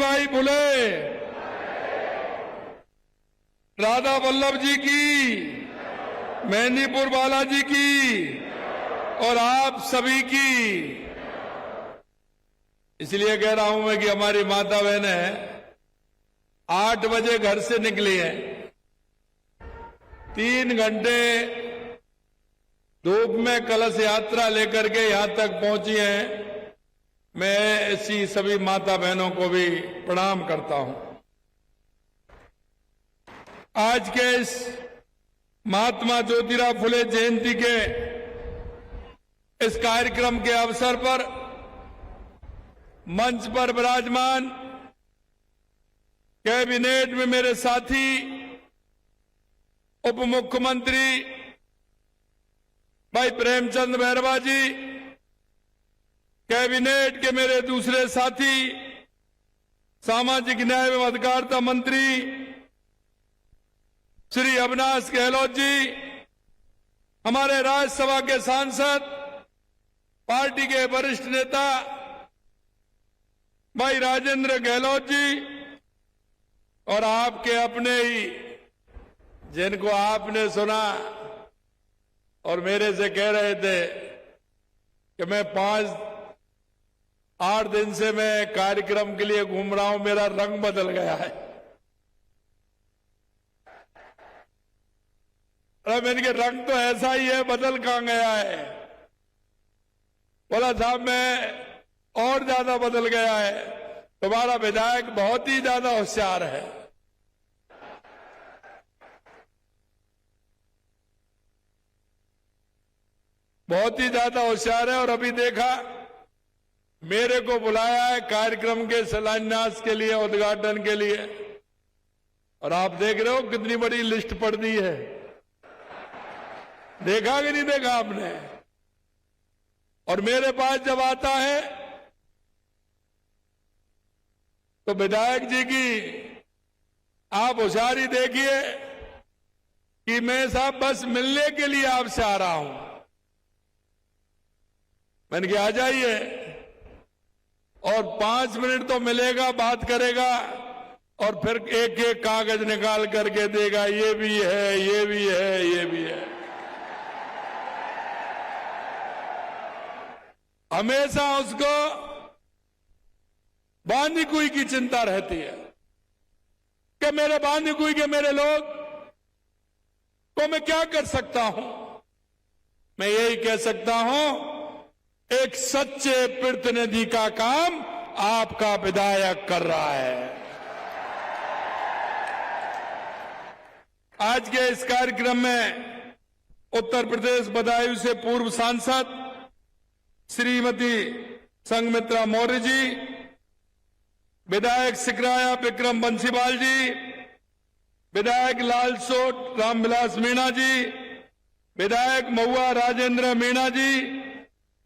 सावित्रीबाई फुले, राधा वल्लभ जी की, मेहंदीपुर बालाजी की और आप सभी की। इसलिए कह रहा हूं मैं कि हमारी माता बहनें 8 बजे घर से निकली हैं, 3 घंटे धूप में कलश यात्रा लेकर के यहां तक पहुंची हैं। मैं ऐसी सभी माता बहनों को भी प्रणाम करता हूं। आज के इस महात्मा ज्योतिराव फुले जयंती के इस कार्यक्रम के अवसर पर मंच पर विराजमान कैबिनेट में मेरे साथी उप मुख्यमंत्री भाई प्रेमचंद बैरवा जी, कैबिनेट के मेरे दूसरे साथी सामाजिक न्याय एवं अधिकारिता मंत्री श्री अविनाश गहलोत जी, हमारे राज्यसभा के सांसद पार्टी के वरिष्ठ नेता भाई राजेंद्र गहलोत जी और आपके अपने ही जिनको आपने सुना और मेरे से कह रहे थे कि मैं 5-8 दिन से मैं कार्यक्रम के लिए घूम रहा हूं, मेरा रंग बदल गया है। अरे मैंने कहा रंग तो ऐसा ही है, बदल कहां गया है? बोला साहब मैं और ज्यादा बदल गया है, तुम्हारा विधायक बहुत ही ज्यादा होशियार है। बहुत ही ज्यादा होशियार है। और अभी देखा मेरे को बुलाया है कार्यक्रम के शिलान्यास के लिए, उद्घाटन के लिए, और आप देख रहे हो कितनी बड़ी लिस्ट पड़ दी है। देखा कि नहीं देखा आपने? और मेरे पास जब आता है तो विधायक जी की आप होशियारी देखिए कि मैं साहब बस मिलने के लिए आपसे आ रहा हूं। मैंने कहा आ जाइए, और 5 मिनट तो मिलेगा, बात करेगा और फिर एक एक कागज निकाल करके देगा, ये भी है, ये भी है, ये भी है। हमेशा उसको बांदीकुई की चिंता रहती है कि मेरे बांदीकुई के मेरे लोग को मैं क्या कर सकता हूं। मैं यही कह सकता हूं, एक सच्चे प्रतिनिधि का काम आपका विधायक कर रहा है। आज के इस कार्यक्रम में उत्तर प्रदेश बदायूं से पूर्व सांसद श्रीमती संघमित्रा मौर्य जी, विधायक सिकराया विक्रम बंसीवाल जी, विधायक लालसोट रामविलास मीणा जी, विधायक महुआ राजेंद्र मीणा जी,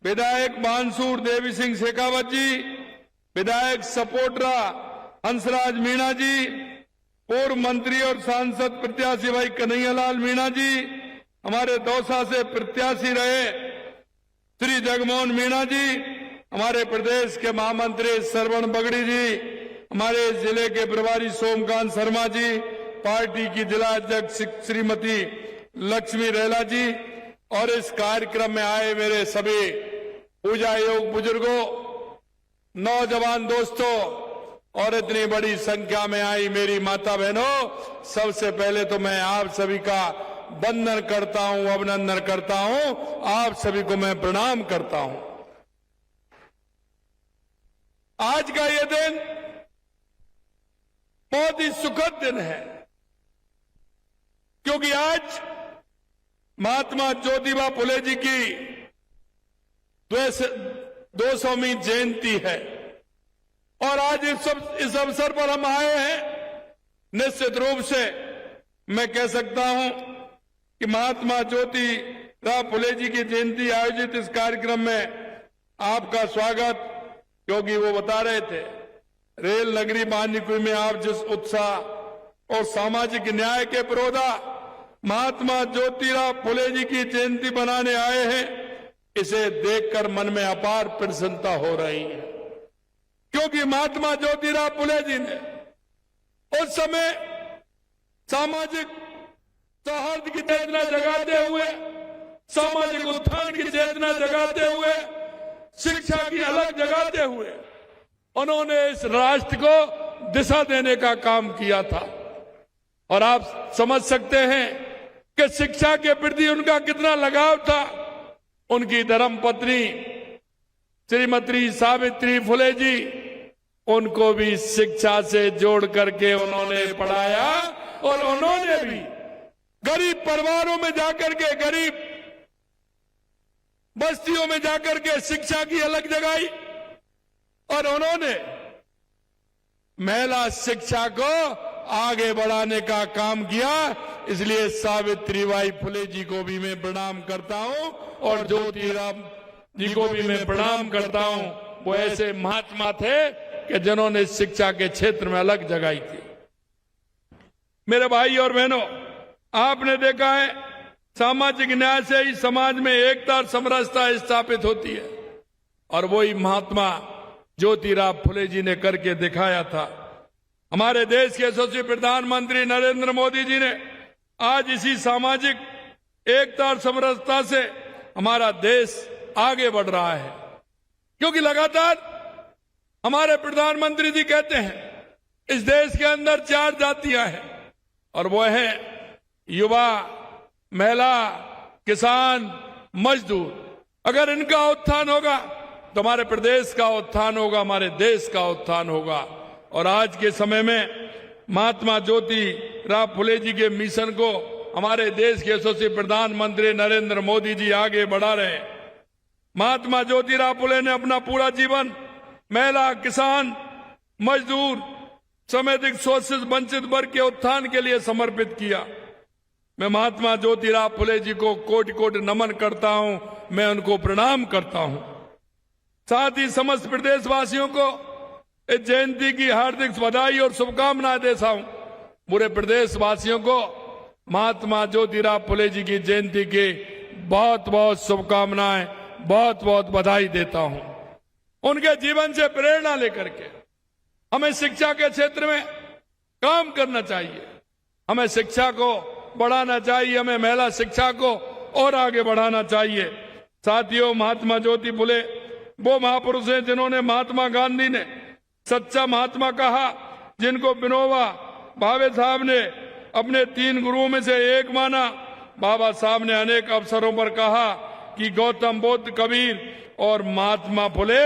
विधायक बांसूर देवी सिंह शेखावत जी, विधायक सपोटरा हंसराज मीणा जी, पूर्व मंत्री और सांसद प्रत्याशी भाई कन्हैयालाल मीणा जी, हमारे दौसा से प्रत्याशी रहे श्री जगमोहन मीणा जी, हमारे प्रदेश के महामंत्री श्रवण बगड़ी जी, हमारे जिले के प्रभारी सोमकांत शर्मा जी, पार्टी की जिला अध्यक्ष श्रीमती लक्ष्मी रेला जी, और इस कार्यक्रम में आए मेरे सभी पूजा योग बुजुर्गों, नौजवान दोस्तों और इतनी बड़ी संख्या में आई मेरी माता बहनों, सबसे पहले तो मैं आप सभी का वंदन करता हूं, अभिनंदन करता हूं, आप सभी को मैं प्रणाम करता हूं। आज का ये दिन बहुत ही सुखद दिन है, क्योंकि आज महात्मा ज्योतिबा फुले जी की 200वीं जयंती है। और आज इस अवसर पर हम आए हैं। निश्चित रूप से मैं कह सकता हूं कि महात्मा ज्योतिराव फुले जी की जयंती आयोजित इस कार्यक्रम में आपका स्वागत, क्योंकि वो बता रहे थे रेल नगरी बांदीकुई में आप जिस उत्साह और सामाजिक न्याय के पुरोधा महात्मा ज्योतिराव फुले जी की जयंती बनाने आए हैं, इसे देखकर मन में अपार प्रसन्नता हो रही है। क्योंकि महात्मा ज्योतिराव फुले जी ने उस समय सामाजिक सौहार्द की चेतना जगाते हुए, सामाजिक उत्थान की चेतना जगाते हुए, शिक्षा की अलग जगाते हुए उन्होंने इस राष्ट्र को दिशा देने का काम किया था। और आप समझ सकते हैं कि शिक्षा के प्रति उनका कितना लगाव था। उनकी धर्मपत्नी श्रीमती सावित्री फुले जी, उनको भी शिक्षा से जोड़ करके उन्होंने पढ़ाया और उन्होंने भी गरीब परिवारों में जाकर के, गरीब बस्तियों में जाकर के शिक्षा की अलग जगाई और उन्होंने महिला शिक्षा को आगे बढ़ाने का काम किया। इसलिए सावित्रीबाई फुले जी को भी मैं प्रणाम करता हूं और ज्योतिराव जी को भी मैं प्रणाम करता हूं। वो ऐसे महात्मा थे कि जिन्होंने शिक्षा के क्षेत्र में अलग जगाई थी। मेरे भाई और बहनों, आपने देखा है सामाजिक न्याय से ही समाज में एकता और समरसता स्थापित होती है और वही महात्मा ज्योतिराव फुले जी ने करके दिखाया था। हमारे देश के यशस्वी प्रधानमंत्री नरेंद्र मोदी जी ने आज इसी सामाजिक एकता और समरसता से हमारा देश आगे बढ़ रहा है, क्योंकि लगातार हमारे प्रधानमंत्री जी कहते हैं इस देश के अंदर 4 जातियां हैं और वो है युवा, महिला, किसान, मजदूर। अगर इनका उत्थान होगा तो हमारे प्रदेश का उत्थान होगा, हमारे देश का उत्थान होगा। और आज के समय में महात्मा ज्योतिराव फुले जी के मिशन को हमारे देश के यशस्वी प्रधानमंत्री नरेंद्र मोदी जी आगे बढ़ा रहे हैं। महात्मा ज्योतिराव फुले ने अपना पूरा जीवन महिला, किसान, मजदूर समेत शोषित वंचित वर्ग के उत्थान के लिए समर्पित किया। मैं महात्मा ज्योतिराव फुले जी को कोटि कोटि नमन करता हूं, मैं उनको प्रणाम करता हूं। साथ ही समस्त प्रदेशवासियों को इस जयंती की हार्दिक बधाई और शुभकामनाएं देता हूं। पूरे प्रदेशवासियों को महात्मा ज्योतिराव फुले जी की जयंती की बहुत बहुत शुभकामनाएं, बहुत बहुत बधाई देता हूं। उनके जीवन से प्रेरणा लेकर के हमें शिक्षा के क्षेत्र में काम करना चाहिए, हमें शिक्षा को बढ़ाना चाहिए, हमें महिला शिक्षा को और आगे बढ़ाना चाहिए। साथियों, महात्मा ज्योति फुले वो महापुरुष हैं जिन्होंने महात्मा गांधी ने सच्चा महात्मा कहा, जिनको विनोबा भावे साहब ने अपने 3 गुरुओं में से एक माना। बाबा साहब ने अनेक अवसरों पर कहा कि गौतम बुद्ध, कबीर और महात्मा फुले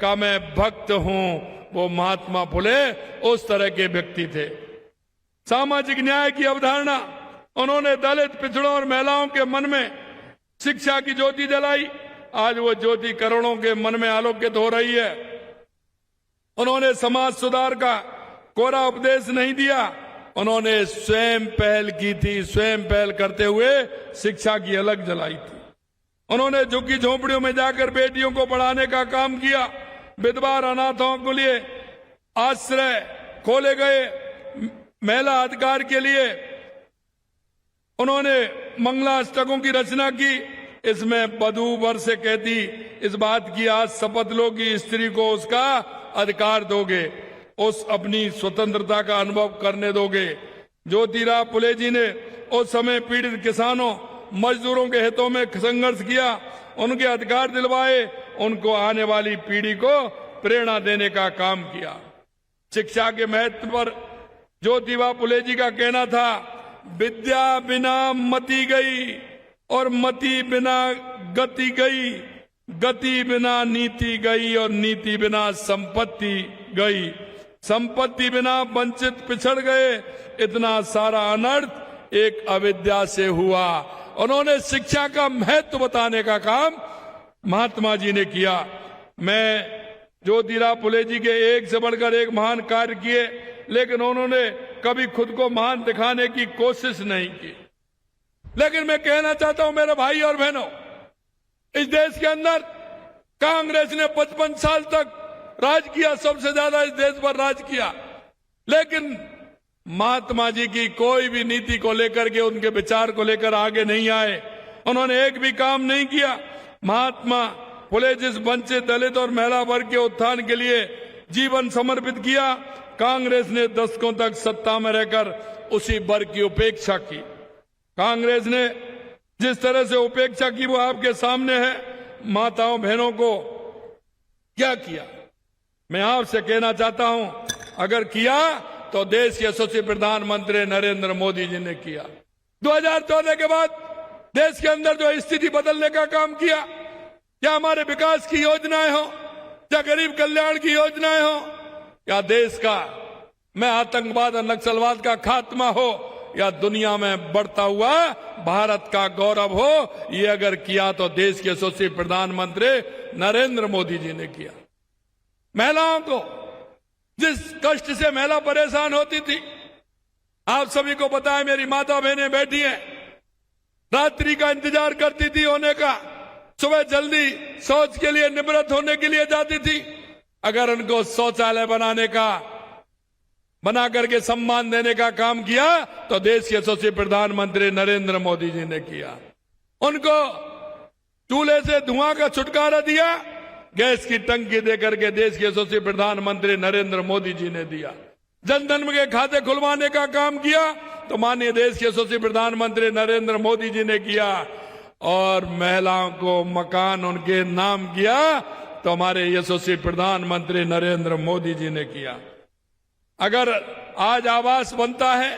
का मैं भक्त हूं। वो महात्मा फुले उस तरह के व्यक्ति थे। सामाजिक न्याय की अवधारणा उन्होंने दलित, पिछड़ों और महिलाओं के मन में शिक्षा की ज्योति जलाई। आज वो ज्योति करोड़ों के मन में आलोकित हो रही है। उन्होंने समाज सुधार का कोरा उपदेश नहीं दिया, उन्होंने स्वयं पहल की थी। स्वयं पहल करते हुए शिक्षा की अलग जलाई थी। उन्होंने झुग्गी झोंपड़ियों में जाकर बेटियों को पढ़ाने का काम किया। विधवा और अनाथों के लिए आश्रय खोले गए। महिला अधिकार के लिए उन्होंने मंगलाष्टकों की रचना की। इसमें वधू वर से कहती इस बात की आज शपथ लो कि स्त्री को उसका अधिकार दोगे, उस अपनी स्वतंत्रता का अनुभव करने दोगे। ज्योतिराव फुले जी ने उस समय पीड़ित किसानों, मजदूरों के हितों में संघर्ष किया, उनके अधिकार दिलवाए, उनको आने वाली पीढ़ी को प्रेरणा देने का काम किया। शिक्षा के महत्व पर ज्योतिराव फुले जी का कहना था, विद्या बिना मति गई और मति बिना गति गई, गति बिना नीति गई और नीति बिना संपत्ति गई, संपत्ति बिना वंचित पिछड़ गए। इतना सारा अनर्थ एक अविद्या से हुआ। उन्होंने शिक्षा का महत्व बताने का काम महात्मा जी ने किया। मैं ज्योतिराव फुले जी के एक से बढ़कर एक महान कार्य किए, लेकिन उन्होंने कभी खुद को महान दिखाने की कोशिश नहीं की। लेकिन मैं कहना चाहता हूं मेरे भाई और बहनों, इस देश के अंदर कांग्रेस ने 55 साल तक राज किया, सबसे ज्यादा इस देश पर राज किया, लेकिन महात्मा जी की कोई भी नीति को लेकर के, उनके विचार को लेकर आगे नहीं आए। उन्होंने एक भी काम नहीं किया। महात्मा फुले जिस वंचित, दलित और महिला वर्ग के उत्थान के लिए जीवन समर्पित किया। कांग्रेस ने दशकों तक सत्ता में रहकर उसी वर्ग की उपेक्षा की। कांग्रेस ने जिस तरह से उपेक्षा की वो आपके सामने है। माताओं बहनों को क्या किया, मैं आपसे कहना चाहता हूं, अगर किया तो देश के यशस्वी प्रधानमंत्री नरेंद्र मोदी जी ने किया। 2014 के बाद देश के अंदर जो स्थिति बदलने का काम किया, क्या हमारे विकास की योजनाएं हो, या गरीब कल्याण की योजनाएं हो, या देश का मैं आतंकवाद और नक्सलवाद का खात्मा हो, या दुनिया में बढ़ता हुआ भारत का गौरव हो, ये अगर किया तो देश के यशस्वी प्रधानमंत्री नरेंद्र मोदी जी ने किया। महिलाओं को जिस कष्ट से महिला परेशान होती थी, आप सभी को पता है, मेरी माता बहनें बैठी हैं, रात्रि का इंतजार करती थी होने का, सुबह जल्दी शौच के लिए निवृत्त होने के लिए जाती थी। अगर उनको शौचालय बना करके सम्मान देने का काम किया तो देश के यशस्वी प्रधानमंत्री नरेंद्र मोदी जी ने किया। उनको चूल्हे से धुआं का छुटकारा दिया, गैस की टंकी देकर के देश के यशस्वी प्रधानमंत्री नरेंद्र मोदी जी ने दिया। जनधन के खाते खुलवाने का काम किया तो माननीय देश के यशस्वी प्रधानमंत्री नरेंद्र मोदी जी ने किया। और महिलाओं को मकान उनके नाम किया तो हमारे यशस्वी प्रधानमंत्री नरेंद्र मोदी जी ने किया। अगर आज आवास बनता है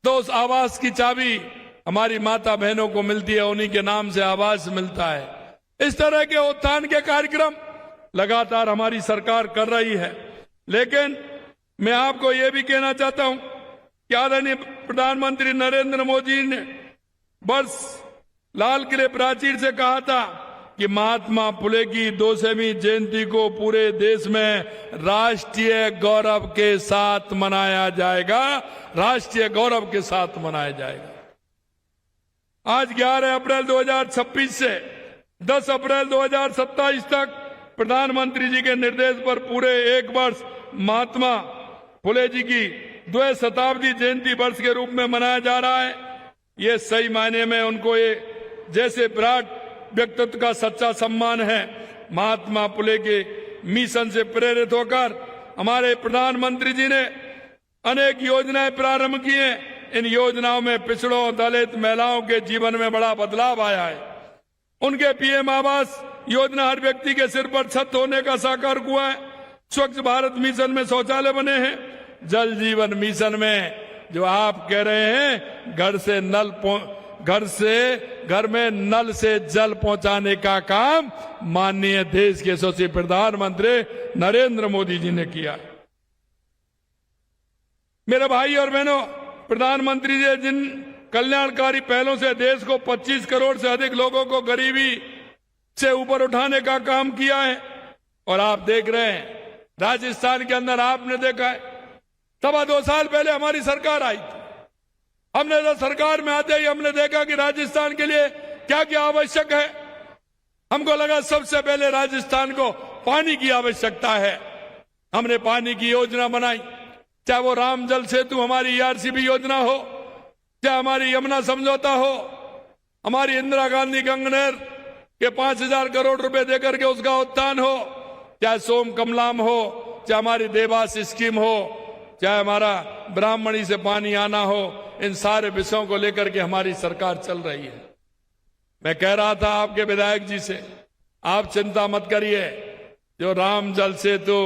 तो उस आवास की चाबी हमारी माता बहनों को मिलती है, उन्हीं के नाम से आवास मिलता है। इस तरह के उत्थान के कार्यक्रम लगातार हमारी सरकार कर रही है। लेकिन मैं आपको यह भी कहना चाहता हूं कि आदरणीय प्रधानमंत्री नरेंद्र मोदी ने वर्ष लाल किले प्राचीर से कहा था कि महात्मा फुले की 200वीं जयंती को पूरे देश में राष्ट्रीय गौरव के साथ मनाया जाएगा, राष्ट्रीय गौरव के साथ मनाया जाएगा। आज 11 अप्रैल 2026 से 10 अप्रैल 2027 तक प्रधानमंत्री जी के निर्देश पर पूरे एक वर्ष महात्मा फुले जी की 2 शताब्दी जयंती वर्ष के रूप में मनाया जा रहा है। ये सही मायने में उनको ये जैसे विराट व्यक्तित्व का सच्चा सम्मान है। महात्मा फुले के मिशन से प्रेरित होकर हमारे प्रधानमंत्री जी ने अनेक योजनाएं प्रारंभ की हैं। इन योजनाओं में पिछड़ों, दलित, महिलाओं के जीवन में बड़ा बदलाव आया है। उनके पीएम आवास योजना हर व्यक्ति के सिर पर छत होने का साकार हुआ है। स्वच्छ भारत मिशन में शौचालय बने हैं। जल जीवन मिशन में जो आप कह रहे हैं घर में नल से जल पहुंचाने का काम माननीय देश के यशस्वी प्रधानमंत्री नरेंद्र मोदी जी ने किया। मेरे भाई और बहनों, प्रधानमंत्री जी जिन कल्याणकारी पहलों से देश को 25 करोड़ से अधिक लोगों को गरीबी से ऊपर उठाने का काम किया है। और आप देख रहे हैं राजस्थान के अंदर आपने देखा है, 2 साल पहले हमारी सरकार आई थी। हमने तो सरकार में आते ही हमने देखा कि राजस्थान के लिए क्या क्या आवश्यक है। हमको लगा सबसे पहले राजस्थान को पानी की आवश्यकता है। हमने पानी की योजना बनाई, चाहे वो राम जल सेतु हमारी ERCB योजना हो, चाहे हमारी यमुना समझौता हो, हमारी इंदिरा गांधी गंगा नहर के 5000 करोड़ रुपए देकर के उसका उत्थान हो, चाहे सोम कमलाम हो, चाहे हमारी देवास स्कीम हो, चाहे हमारा ब्राह्मणी से पानी आना हो। इन सारे विषयों को लेकर के हमारी सरकार चल रही है। मैं कह रहा था आपके विधायक जी से, आप चिंता मत करिए, जो राम जल सेतु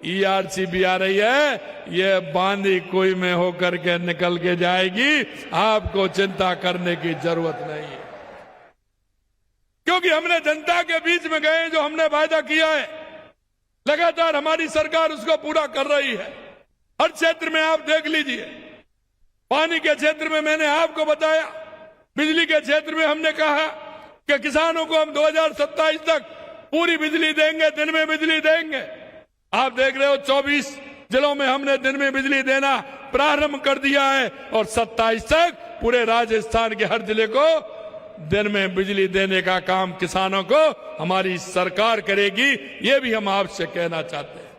ERCB आ रही है ये बांदी कुई में होकर के निकल के जाएगी। आपको चिंता करने की जरूरत नहीं है, क्योंकि हमने जनता के बीच में गए, जो हमने वायदा किया है लगातार हमारी सरकार उसको पूरा कर रही है। हर क्षेत्र में आप देख लीजिए, पानी के क्षेत्र में मैंने आपको बताया, बिजली के क्षेत्र में हमने कहा कि किसानों को हम 2027 तक पूरी बिजली देंगे, दिन में बिजली देंगे। आप देख रहे हो 24 जिलों में हमने दिन में बिजली देना प्रारंभ कर दिया है और 27 तक पूरे राजस्थान के हर जिले को दिन में बिजली देने का काम किसानों को हमारी सरकार करेगी। ये भी हम आपसे कहना चाहते हैं।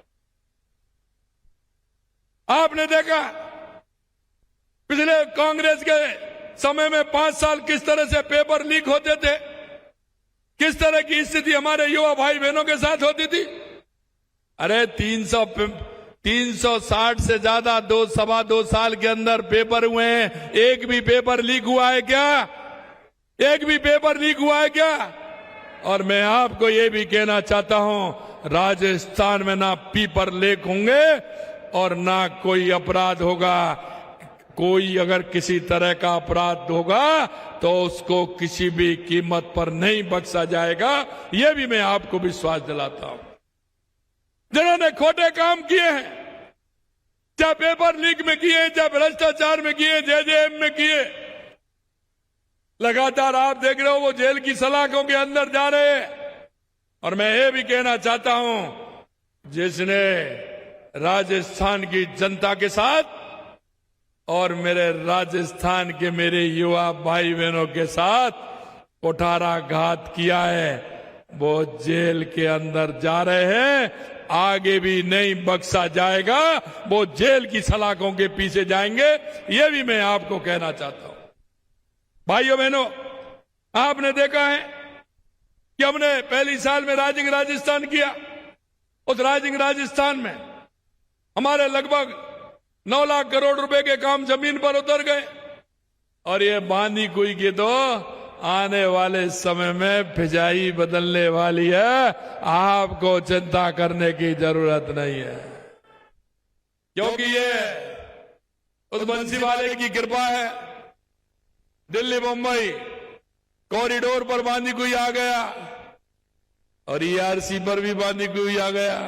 आपने देखा पिछले कांग्रेस के समय में 5 साल किस तरह से पेपर लीक होते थे, किस तरह की स्थिति हमारे युवा भाई बहनों के साथ होती थी। अरे 360 से ज्यादा सवा दो साल के अंदर पेपर हुए हैं, एक भी पेपर लीक हुआ है क्या? एक भी पेपर लीक हुआ है क्या? और मैं आपको ये भी कहना चाहता हूं, राजस्थान में ना पेपर लीक होंगे और ना कोई अपराध होगा। कोई अगर किसी तरह का अपराध होगा तो उसको किसी भी कीमत पर नहीं बख्शा जाएगा, ये भी मैं आपको विश्वास दिलाता हूं। जिन्होंने खोटे काम किए हैं, चाहे पेपर लीक में किए, चाहे भ्रष्टाचार में किए, जेजेएम में किए, लगातार आप देख रहे हो वो जेल की सलाखों के अंदर जा रहे हैं। और मैं ये भी कहना चाहता हूं, जिसने राजस्थान की जनता के साथ और मेरे राजस्थान के मेरे युवा भाई बहनों के साथ कुठाराघात किया है, वो जेल के अंदर जा रहे हैं, आगे भी नहीं बख्शा जाएगा, वो जेल की सलाखों के पीछे जाएंगे, ये भी मैं आपको कहना चाहता हूं। भाइयों बहनों, आपने देखा है कि हमने पहली साल में राइजिंग राजस्थान किया। उस राइजिंग राजस्थान में हमारे लगभग 9 लाख करोड़ रुपए के काम जमीन पर उतर गए। और ये बांदी कुई की तो आने वाले समय में फिजाई बदलने वाली है, आपको चिंता करने की जरूरत नहीं है, क्योंकि ये उस बंसी वाले की कृपा है। दिल्ली मुंबई कॉरिडोर पर बांदी कुई आ गया और ईआरसी पर भी बांदी कुई आ गया।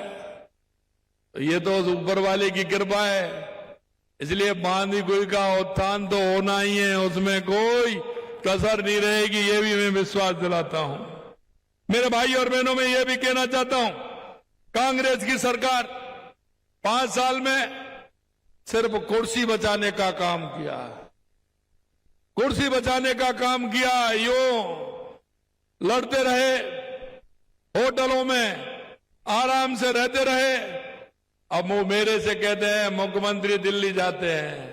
ये तो उस ऊपर वाले की कृपा है, इसलिए बांदी कुई का उत्थान तो होना ही है, उसमें कोई कसर नहीं रहेगी, ये भी मैं विश्वास दिलाता हूं। मेरे भाई और बहनों, मैं ये भी कहना चाहता हूं, कांग्रेस की सरकार 5 साल में सिर्फ कुर्सी बचाने का काम किया, कुर्सी बचाने का काम किया। यूं लड़ते रहे, होटलों में आराम से रहते रहे। अब वो मेरे से कहते हैं मुख्यमंत्री दिल्ली जाते हैं।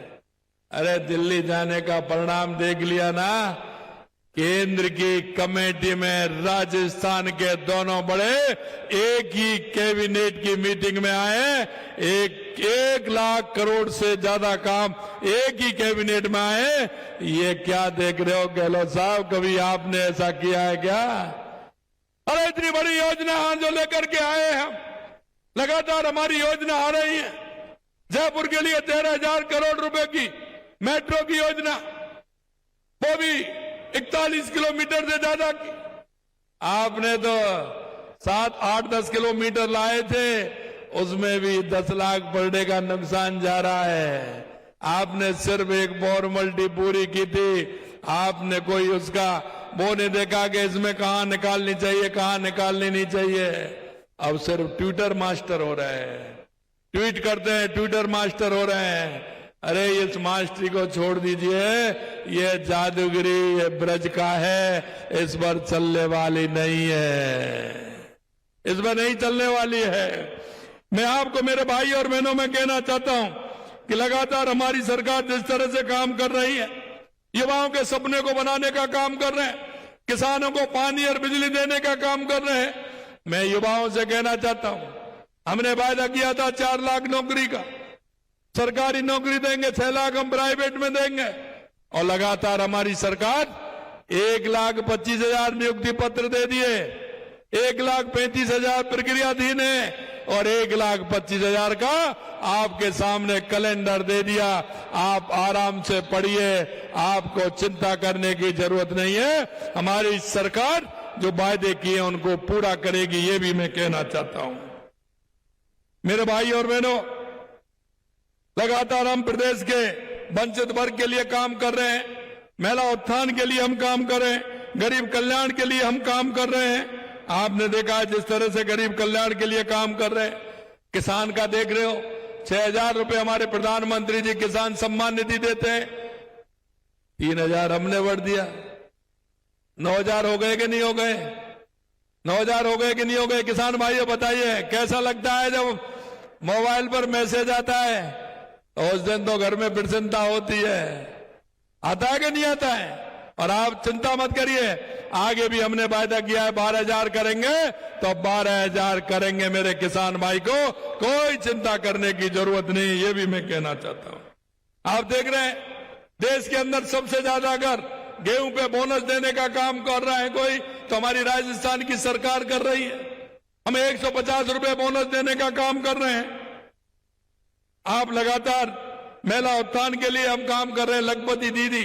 अरे दिल्ली जाने का परिणाम देख लिया ना, केंद्र की कमेटी में राजस्थान के दोनों बड़े एक ही कैबिनेट की मीटिंग में आए, 1 लाख करोड़ से ज्यादा काम एक ही कैबिनेट में आए। ये क्या देख रहे हो गहलोत साहब, कभी आपने ऐसा किया है क्या? अरे इतनी बड़ी योजना जो लेकर के आए हम, लगातार हमारी योजना आ रही है। जयपुर के लिए 13,000 करोड़ रुपए की मेट्रो की योजना, वो भी 41 किलोमीटर से ज्यादा की। आपने तो 7, 8, 10 किलोमीटर लाए थे, उसमें भी 10 लाख पर डे का नुकसान जा रहा है। आपने सिर्फ एक फॉर्मेलिटी पूरी की थी, आपने कोई उसका वो नहीं देखा कि इसमें कहां निकालनी चाहिए, कहां निकालनी नहीं चाहिए। अब सिर्फ ट्विटर मास्टर हो रहे हैं, ट्वीट करते हैं, ट्विटर मास्टर हो रहे हैं। अरे इस मास्टरी को छोड़ दीजिए, ये जादूगिरी ये ब्रज का है, इस पर चलने वाली नहीं है, इस पर नहीं चलने वाली है। मैं आपको मेरे भाई और बहनों में कहना चाहता हूं कि लगातार हमारी सरकार जिस तरह से काम कर रही है, युवाओं के सपने को बनाने का काम कर रहे हैं, किसानों को पानी और बिजली देने का काम कर रहे हैं। मैं युवाओं से कहना चाहता हूं, हमने वायदा किया था 4 लाख नौकरी का, सरकारी नौकरी देंगे, 6 लाख हम प्राइवेट में देंगे। और लगातार हमारी सरकार 1,25,000 नियुक्ति पत्र दे दिए, 1,35,000 प्रक्रियाधीन है और 1,25,000 का आपके सामने कैलेंडर दे दिया। आप आराम से पढ़िए, आपको चिंता करने की जरूरत नहीं है। हमारी सरकार जो वायदे किए उनको पूरा करेगी, ये भी मैं कहना चाहता हूं। मेरे भाई और बहनों, लगातार हम प्रदेश के वंचित वर्ग के लिए काम कर रहे हैं, महिला उत्थान के लिए हम काम कर रहे हैं, गरीब कल्याण के लिए हम काम कर रहे हैं। आपने देखा है जिस तरह से गरीब कल्याण के लिए काम कर रहे हैं। किसान का देख रहे हो, 6,000 रुपए हमारे प्रधानमंत्री जी किसान सम्मान निधि देते हैं, 3,000 हमने बढ़ दिया। 9,000 हो गए कि नहीं हो गए? 9,000 हो गए कि नहीं हो गए? किसान भाइयों बताइए, कैसा लगता है जब मोबाइल पर मैसेज आता है तो उस दिन तो घर में प्रसन्नता होती है। आता है कि नहीं आता है? और आप चिंता मत करिए, आगे भी हमने वायदा किया है 12,000 करेंगे तो 12,000 करेंगे मेरे किसान भाई को, कोई चिंता करने की जरूरत नहीं, ये भी मैं कहना चाहता हूं। आप देख रहे हैं देश के अंदर सबसे ज्यादा अगर गेहूं पे बोनस देने का काम कर रहा है कोई तो हमारी राजस्थान की सरकार कर रही है। हम 150 रुपए बोनस देने का काम कर रहे हैं। आप लगातार महिला उत्थान के लिए हम काम कर रहे हैं। लखपति दीदी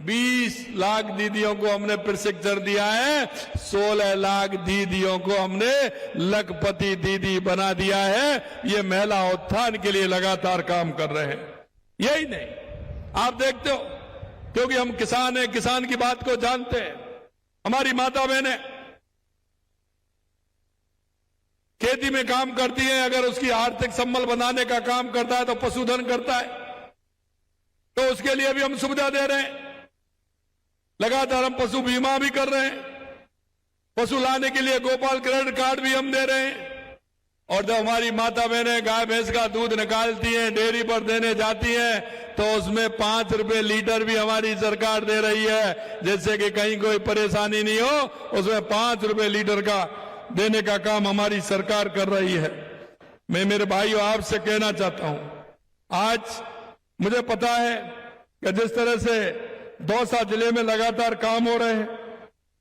20 लाख दीदियों को हमने प्रशिक्षण दिया है, 16 लाख दीदियों को हमने लखपति दीदी बना दिया है। ये महिला उत्थान के लिए लगातार काम कर रहे हैं। यही नहीं, आप देखते हो क्योंकि हम किसान हैं, किसान की बात को जानते हैं। हमारी माता बहनें खेती में काम करती हैं, अगर उसकी आर्थिक संबल बनाने का काम करता है तो पशुधन करता है, तो उसके लिए भी हम सुविधा दे रहे हैं। लगातार हम पशु बीमा भी कर रहे हैं, पशु लाने के लिए गोपाल क्रेडिट कार्ड भी हम दे रहे हैं। और जब हमारी माता बहनें गाय भैंस का दूध निकालती हैं, डेयरी पर देने जाती हैं, तो उसमें 5 रुपए लीटर भी हमारी सरकार दे रही है, जिससे कि कहीं कोई परेशानी नहीं हो। उसमें 5 रुपए लीटर का देने का काम हमारी सरकार कर रही है। मैं मेरे भाइयों आपसे कहना चाहता हूं, आज मुझे पता है कि जिस तरह से दौसा जिले में लगातार काम हो रहे हैं,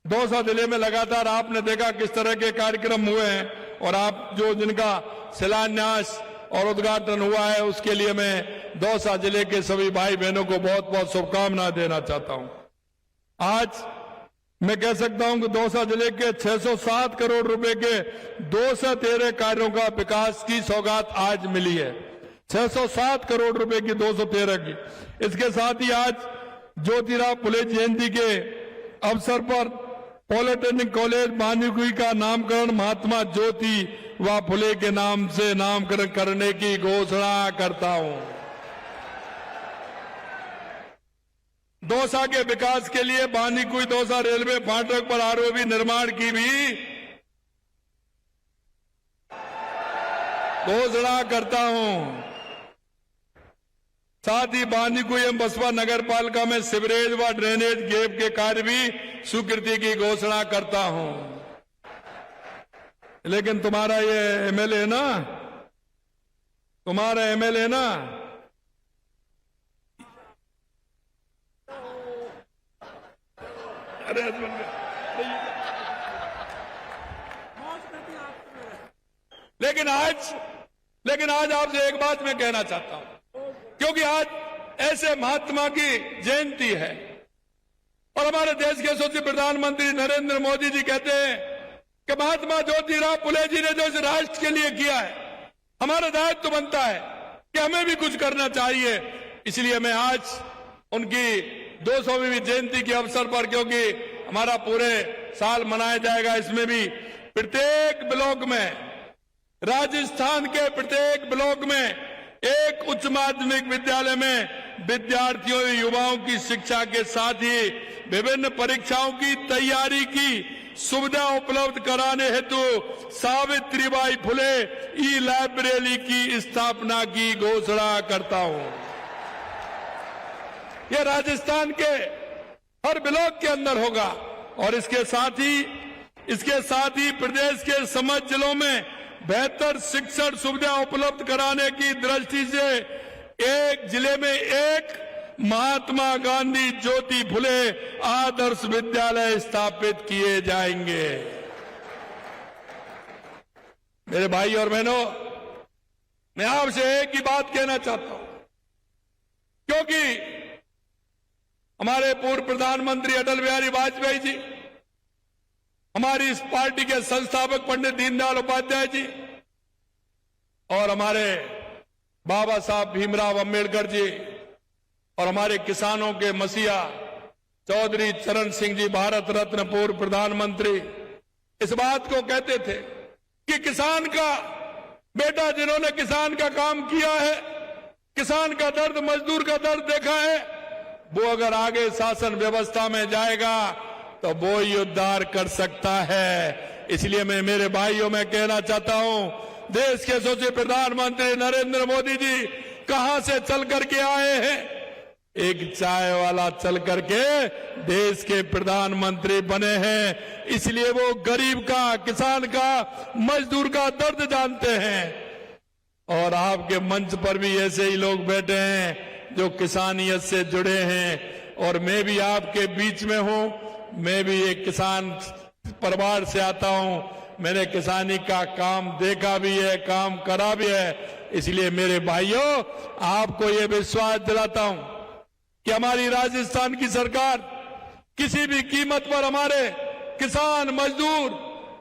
दौसा जिले में लगातार आपने देखा किस तरह के कार्यक्रम हुए हैं, और आप जो जिनका शिलान्यास और उद्घाटन हुआ है उसके लिए मैं दौसा जिले के सभी भाई बहनों को बहुत बहुत शुभकामनाएं देना चाहता हूं। आज मैं कह सकता हूं कि दौसा जिले के 607 करोड़ रुपए के 213 कार्यों का विकास की सौगात आज मिली है। 607 करोड़ रुपए की 213 की। इसके साथ ही आज ज्योतिराव फुले जयंती के अवसर पर पॉलिटेक्निक कॉलेज बांदीकुई का नामकरण महात्मा ज्योतिबा फुले के नाम से नामकरण करने की घोषणा करता हूं। दौसा के विकास के लिए बांदीकुई दौसा रेलवे फाटक पर आरओबी निर्माण की भी घोषणा करता हूं। साथ ही बांदीकुई एवं बसपा नगर पालिका में सीवरेज व ड्रेनेज गैप के कार्य भी स्वीकृति की घोषणा करता हूं। लेकिन तुम्हारा ये एमएलए ना, तुम्हारा एमएलए ना, अरे लेकिन आज आपसे एक बात मैं कहना चाहता हूं, क्योंकि आज ऐसे महात्मा की जयंती है और हमारे देश के यशस्वी प्रधानमंत्री नरेंद्र मोदी जी कहते हैं कि महात्मा ज्योतिराव फुले जी ने जो इस राष्ट्र के लिए किया है, हमारा दायित्व बनता है कि हमें भी कुछ करना चाहिए। इसलिए मैं आज उनकी 200वीं जयंती के अवसर पर, क्योंकि हमारा पूरे साल मनाया जाएगा, इसमें भी प्रत्येक ब्लॉक में, राजस्थान के प्रत्येक ब्लॉक में एक उच्च माध्यमिक विद्यालय में विद्यार्थियों और युवाओं की शिक्षा के साथ ही विभिन्न परीक्षाओं की तैयारी की सुविधा उपलब्ध कराने हेतु सावित्रीबाई फुले ई लाइब्रेरी की स्थापना की घोषणा करता हूं। यह राजस्थान के हर ब्लॉक के अंदर होगा और इसके साथ ही प्रदेश के समस्त जिलों में बेहतर शिक्षण सुविधा उपलब्ध कराने की दृष्टि से एक जिले में एक महात्मा गांधी ज्योति फुले आदर्श विद्यालय स्थापित किए जाएंगे। मेरे भाई और बहनों, मैं आपसे एक ही बात कहना चाहता हूं, क्योंकि हमारे पूर्व प्रधानमंत्री अटल बिहारी वाजपेयी जी, हमारी इस पार्टी के संस्थापक पंडित दीनदयाल उपाध्याय जी और हमारे बाबा साहब भीमराव अंबेडकर जी और हमारे किसानों के मसीहा चौधरी चरण सिंह जी, भारत रत्न पूर्व प्रधानमंत्री, इस बात को कहते थे कि किसान का बेटा जिन्होंने किसान का काम किया है, किसान का दर्द, मजदूर का दर्द देखा है, वो अगर आगे शासन व्यवस्था में जाएगा तो वो ही उद्धार कर सकता है। इसलिए मैं मेरे भाइयों में कहना चाहता हूं, देश के यशस्वी प्रधानमंत्री नरेंद्र मोदी जी कहां से चल करके आए हैं, एक चाय वाला चल करके देश के प्रधानमंत्री बने हैं। इसलिए वो गरीब का, किसान का, मजदूर का दर्द जानते हैं। और आपके मंच पर भी ऐसे ही लोग बैठे हैं जो किसानियत से जुड़े हैं। और मैं भी आपके बीच में हूं। मैं भी एक किसान परिवार से आता हूं। मैंने किसानी का काम देखा भी है, काम करा भी है। इसलिए मेरे भाइयों, आपको ये विश्वास दिलाता हूं कि हमारी राजस्थान की सरकार किसी भी कीमत पर हमारे किसान, मजदूर,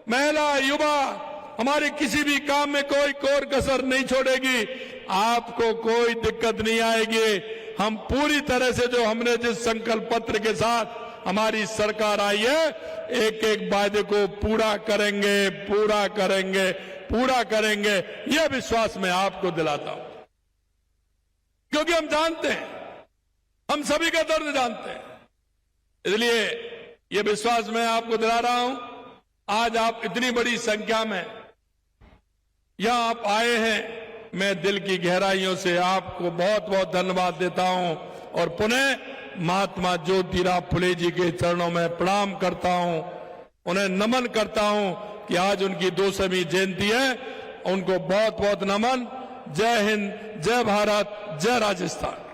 महिला, युवा, हमारे किसी भी काम में कोई कोर कसर नहीं छोड़ेगी। आपको कोई दिक्कत नहीं आएगी। हम पूरी तरह से जो हमने जिस संकल्प पत्र के साथ हमारी सरकार आई है, एक एक वायदे को पूरा करेंगे, पूरा करेंगे, पूरा करेंगे। यह विश्वास मैं आपको दिलाता हूं, क्योंकि हम जानते हैं, हम सभी का दर्द जानते हैं। इसलिए यह विश्वास मैं आपको दिला रहा हूं। आज आप इतनी बड़ी संख्या में यहां आप आए हैं, मैं दिल की गहराइयों से आपको बहुत बहुत धन्यवाद देता हूं। और पुनः महात्मा ज्योतिराव फुले जी के चरणों में प्रणाम करता हूं, उन्हें नमन करता हूं कि आज उनकी 200वीं जयंती है। उनको बहुत बहुत नमन। जय हिंद, जय भारत, जय राजस्थान।